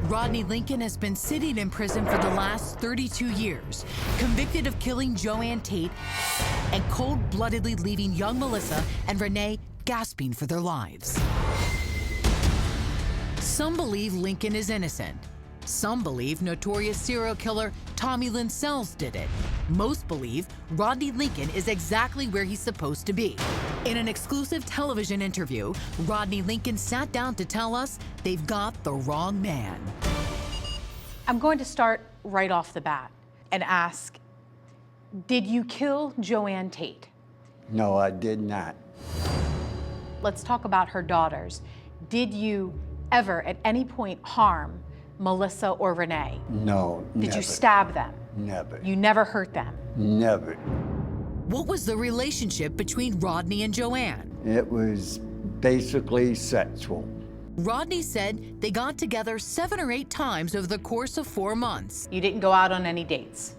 Rodney Lincoln has been sitting in prison for the last 32 years, convicted of killing JoAnn Tate and cold-bloodedly leaving young Melissa and Renee gasping for their lives. Some believe Lincoln is innocent. Some believe notorious serial killer Tommy Lynn Sells did it. Most believe Rodney Lincoln is exactly where he's supposed to be. In an exclusive television interview, Rodney Lincoln sat down to tell us they've got the wrong man. I'm going to start right off the bat and ask, did you kill JoAnn Tate? No, I did not. Let's talk about her daughters. Did you ever at any point harm Melissa or Renee? No, never. Did you stab them? Never. You never hurt them? Never. What was the relationship between Rodney and JoAnn? It was basically sexual. Rodney said they got together 7 or 8 times over the course of 4 months. You didn't go out on any dates?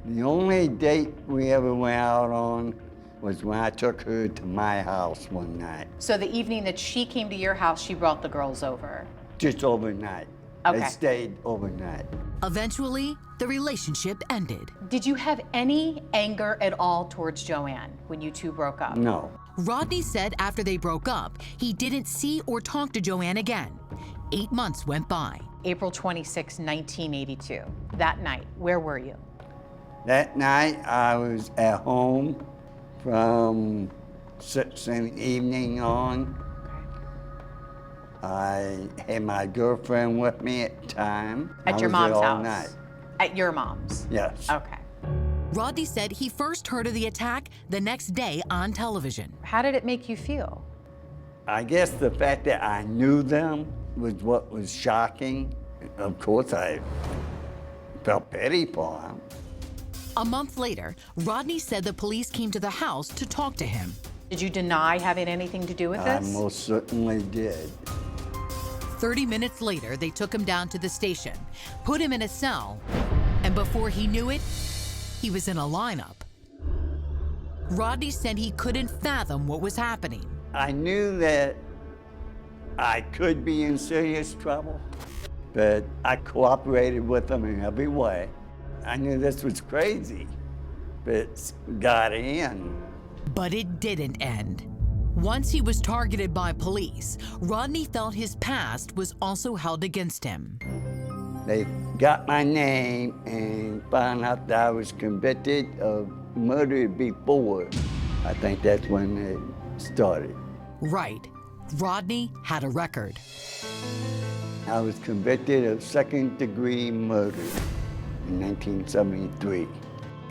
The only date we ever went out on was when I took her to my house one night. So the evening that she came to your house, she brought the girls over? Just overnight. Okay. They stayed overnight. Eventually, the relationship ended. Did you have any anger at all towards JoAnn when you two broke up? No. Rodney said after they broke up, he didn't see or talk to JoAnn again. 8 months went by. April 26, 1982. That night, where were you? That night, I was at home from 6 in the evening on. I had my girlfriend with me at the time. At your mom's mom's all house? night. At your mom's? Yes. Okay. Rodney said he first heard of the attack the next day on television. How did it make you feel? I guess the fact that I knew them was what was shocking. Of course, I felt pity for them. A month later, Rodney said the police came to the house to talk to him. Did you deny having anything to do with I this? most certainly did. 30 minutes later, they took him down to the station, put him in a cell, and before he knew it, he was in a lineup. Rodney said he couldn't fathom what was happening. I knew that I could be in serious trouble, but I cooperated with them in every way. I knew this was crazy, but got in. But it didn't end. Once he was targeted by police, Rodney felt his past was also held against him. They got my name and found out that I was convicted of murder before. I think that's when it started. Right. Rodney had a record. I was convicted of second-degree murder in 1973.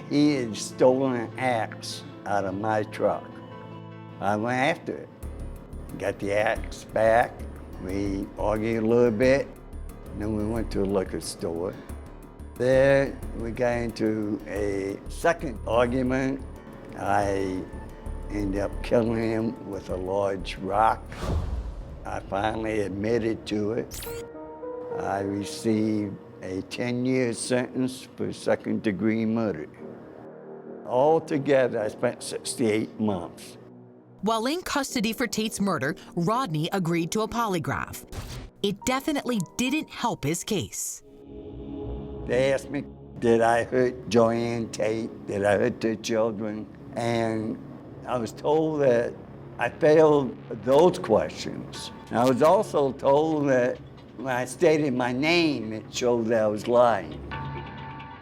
He had stolen an axe out of my truck. I went after it. Got the axe back. We argued a little bit. Then we went to a liquor store. There, we got into a second argument. I ended up killing him with a large rock. I finally admitted to it. I received a 10-year sentence for second-degree murder. Altogether, I spent 68 months. While in custody for Tate's murder, Rodney agreed to a polygraph. It definitely didn't help his case. They asked me, did I hurt JoAnn Tate? Did I hurt their children? And I was told that I failed those questions. And I was also told that when I stated my name, it showed that I was lying.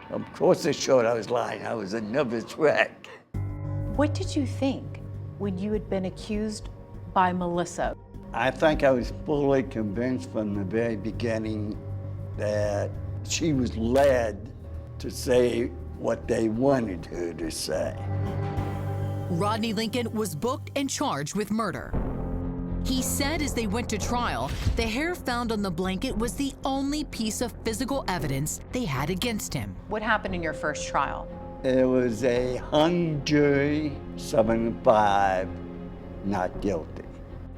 Of course it showed I was lying. I was a nervous wreck. What did you think when you had been accused by Melissa? I think I was fully convinced from the very beginning that she was led to say what they wanted her to say. Rodney Lincoln was booked and charged with murder. He said as they went to trial, the hair found on the blanket was the only piece of physical evidence they had against him. What happened in your first trial? It was a hung jury, 7-5, not guilty.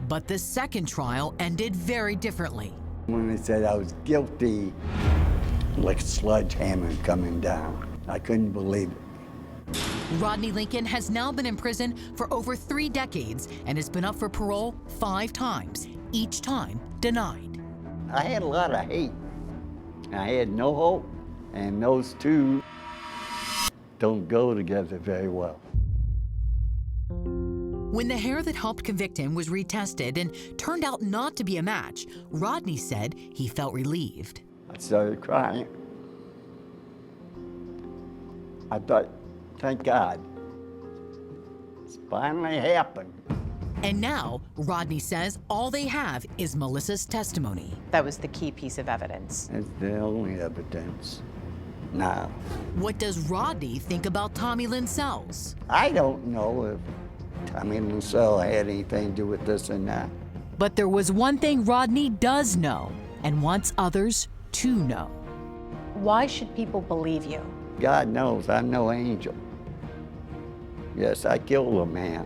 But the second trial ended very differently. When they said I was guilty, like a sledgehammer coming down. I couldn't believe it. Rodney Lincoln has now been in prison for over 3 decades and has been up for parole 5 times, each time denied. I had a lot of hate I had no hope, and those two don't go together very well. When the hair that helped convict him was retested and turned out not to be a match, Rodney said he felt relieved. I started crying. I thought, thank God, it's finally happened. And now, Rodney says all they have is Melissa's testimony. That was the key piece of evidence. It's the only evidence now. What does Rodney think about Tommy Linsells? I don't know if Tommy Linsell had anything to do with this or not. But there was one thing Rodney does know and wants others to know. Why should people believe you? God knows I'm no angel. Yes, I killed a man.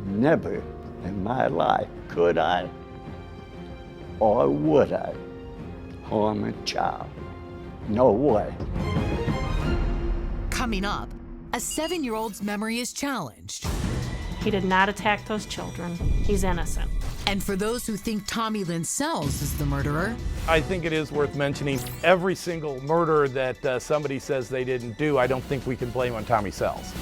Never in my life could I or would I harm a child. No way. Coming up, a 7-year-old's memory is challenged. He did not attack those children. He's innocent. And for those who think Tommy Linsells is the murderer, I think it is worth mentioning every single murder that somebody says they didn't do, I don't think we can blame on Tommy Sells.